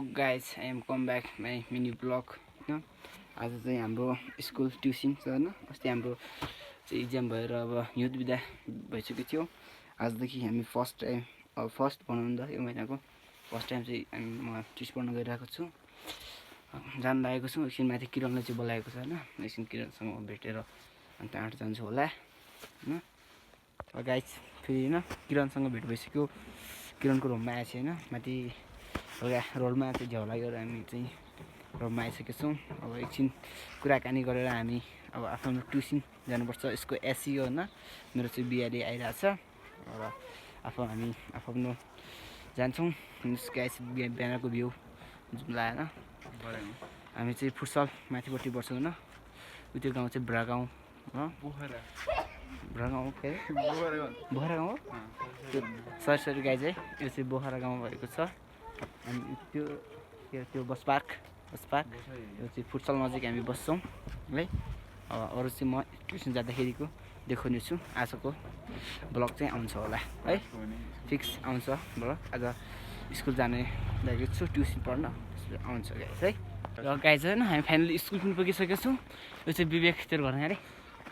Guys I am come back my mini vlog होइन। आज चाहिँ हाम्रो स्कुल ट्युसन छ होइन। अस्ति हाम्रो चाहिँ इक्जाम भएर अब युथ बिदा भइसकेको थियो। आजदेखि हामी फर्स्ट भनौँ न त यो महिनाको फर्स्ट टाइम चाहिँ म ट्युसन पढ्न गइरहेको छु। जान लागेको छु। एकछिन माथि किरणले चाहिँ बोलाएको छ होइन। एकछिन किरणसँग भेटेर अनि त्यहाँबाट जान्छु होला होइन। गाइज फेरि होइन किरणसँग भेट भइसक्यो। किरणको रुममा आएछ होइन। माथि रोडमा चाहिँ झ्याउ लागेर हामी चाहिँ रुममा आइसकेका छौँ। अब एकछिन कुराकानी गरेर हामी अब आफ्नो ट्युसन जानुपर्छ। यसको एसी हो होइन। मेरो चाहिँ बिहाले आइरहेछ र हामी आफ्नो जान्छौँ। गाइस बिहानको भ्यू जुम्ला होइन। हामी चाहिँ फुटसल माथिपट्टि बढ्छौँ होइन। त्यो गाउँ चाहिँ ब्रा गाउँ हो। ब्रा गाउँ हो के बोखरा गाउँ हो त्यो। सरी गाई चाहिँ यो चाहिँ बोखरा गाउँ भएको छ। अनि त्यो बस पार्क यो चाहिँ फुटसल नजिक हामी बस्छौँ है। अब अरू चाहिँ म ट्युसन जाँदाखेरिको देखाउने छु। आजको ब्लग चाहिँ आउँछ होला है। फिक्स आउँछ ब्लग। आज स्कुल जाने लागेको छु ट्युसन पढ्न आउँछ गाइस है। र गाइस होइन हामी फाइनली स्कुल पनि पुगिसकेको छौँ। यो चाहिँ विवेक तेरो घर अरे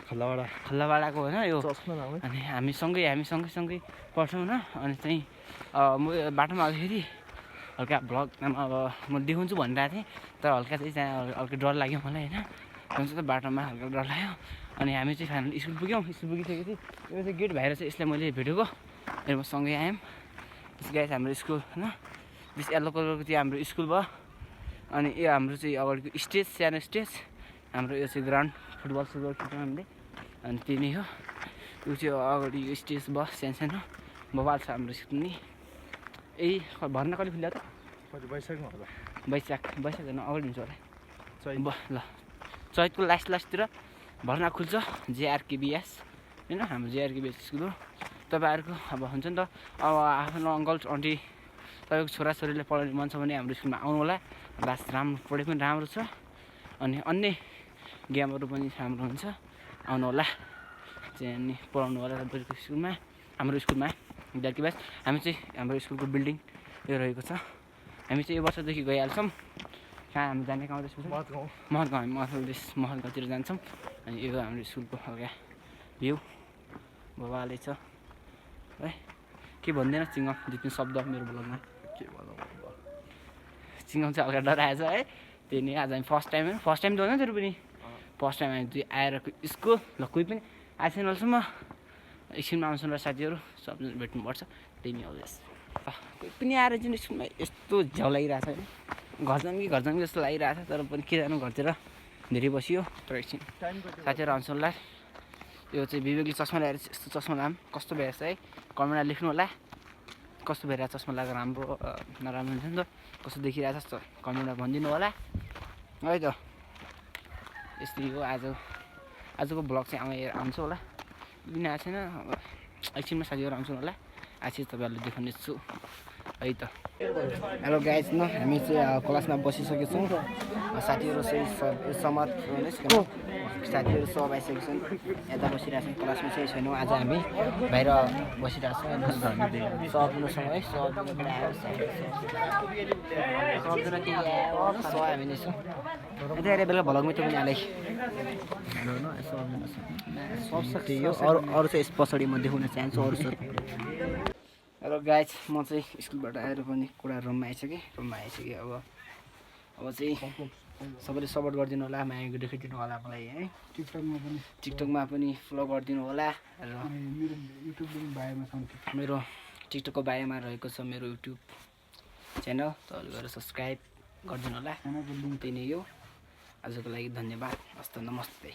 खल्लावाडाको होइन यो। अनि हामी सँगै पढ्छौँ होइन। अनि चाहिँ म बाटोमा आउँदाखेरि हल्का ब्लगमा अब म देखाउँछु भनिरहेको थिएँ तर हल्का चाहिँ त्यहाँ हल्का डर लाग्यो मलाई होइन। हुन्छ त बाटोमा हल्का डर लाग्यो। अनि हामी चाहिँ फाइनली स्कुल पुग्यौँ। स्कुल पुगिसकेपछि यो चाहिँ गेट बाहिर चाहिँ यसलाई मैले भेटेको र म सँगै आयौँ। त्यस गाइस हाम्रो स्कुल होइन बेस येल्लो कलरको त्यो हाम्रो स्कुल भयो। अनि यो हाम्रो चाहिँ अगाडिको स्टेज सानो स्टेज हाम्रो यो चाहिँ ग्राउन्ड फुटबल खेल्छौँ हामीले। अनि त्यही नै हो। यो चाहिँ अगाडि यो स्टेज भयो सानो बबाल छ हाम्रो स्कुल नि। भर्ना कहिले खुल्यो त वैशाखमा होला। वैशाख होइन अगाडि हुन्छ होला ल। चैतको लास्टतिर भर्ना खुल्छ जेआरकेबिएस होइन। हाम्रो जेआरकेबिएस स्कुल हो। तपाईँहरूको अब हुन्छ नि त अब आफ्नो अङ्कल आन्टी तपाईँको छोराछोरीले पढाउने मन छ भने हाम्रो स्कुलमा आउनु होला। क्लास राम्रो पढे पनि राम्रो छ। अनि अन्य गेमहरू पनि राम्रो हुन्छ आउनु होला चाहिँ अनि पढाउनु होला तपाईँको स्कुलमा हाम्रो स्कुलमा जेआरकेबिएस। हामी चाहिँ हाम्रो स्कुलको बिल्डिङ यो रहेको छ। हामी चाहिँ यो वर्षदेखि गइहाल्छौँ। कहाँ हामी जाने गाउँ चाहिँ महलगाउँतिर जान्छौँ। अनि यो हाम्रो स्कुलको हल्का भ्यू बाबाले छ है। के भन्दैन चिङ्गम दुई तिन शब्द मेरो ब्लगमा के भनौँ। चिङ्गम चाहिँ हल्का डराएछ है। त्यही नै आज हामी फर्स्ट टाइम त होइन तेरो पनि फर्स्ट टाइम हामी दुई आएर स्कुल ल कोही पनि आएको छैन अहिलेसम्म। एकछिनमा आउँछन् र साथीहरू सबजना भेट्नुपर्छ त्यही नै हो। कोही पनि आएर चाहिँ स्कुलमा यस्तो झ्याउ लागिरहेछ होइन। घर जाउँ जस्तो लागिरहेछ तर पनि के जानु घरतिर धेरै बसियो। तर एकछिन साथीहरू आउँछ होला। यो चाहिँ विवेकले चस्मा ल्याएर यस्तो चस्मा लाम कस्तो भइरहेछ है। कमेन्टमा लेख्नु होला कस्तो भइरहेछ चस्मा लगाएर राम्रो नराम्रो हुन्छ नि त कस्तो देखिरहेछ कमेन्टमा भनिदिनु होला है त। यस्तै हो आजको ब्लग चाहिँ आउँछ होला। किन आएको छैन एकछिनमा साथीहरू आउँछ होला। आज चाहिँ तपाईँहरूलाई देखाउने छु है त। हेलो गाइज न हामी चाहिँ क्लासमा बसिसकेको छौँ। साथीहरू चाहिँ समात साथीहरू सब आइसकेको छन्। यता बसिरहेको छन् क्लासमा चाहिँ छैनौँ। आज हामी बाहिर बसिरहेको छौँ सबसँग है। सबजना हामी नै छौँ यता बेला भ्लगमै त्यो पनि हालेँ अरू चाहिँ यस पछाडि म देखाउन चाहन्छु अरू सर। हेलो गाइज म चाहिँ स्कुलबाट आएर पनि कुरा रुममा आइसकेँ अब चाहिँ सबैले सपोर्ट गरिदिनु होला माया देखाइदिनु होला मलाई है। टिकटकमा पनि फलो गरिदिनु होला। र मेरो टिकटकको बायोमा रहेको छ मेरो युट्युब च्यानल तपाईँले गएर सब्सक्राइब गरिदिनु होला। त्यही नै हो। आजको लागि धन्यवाद। हस्त नमस्ते।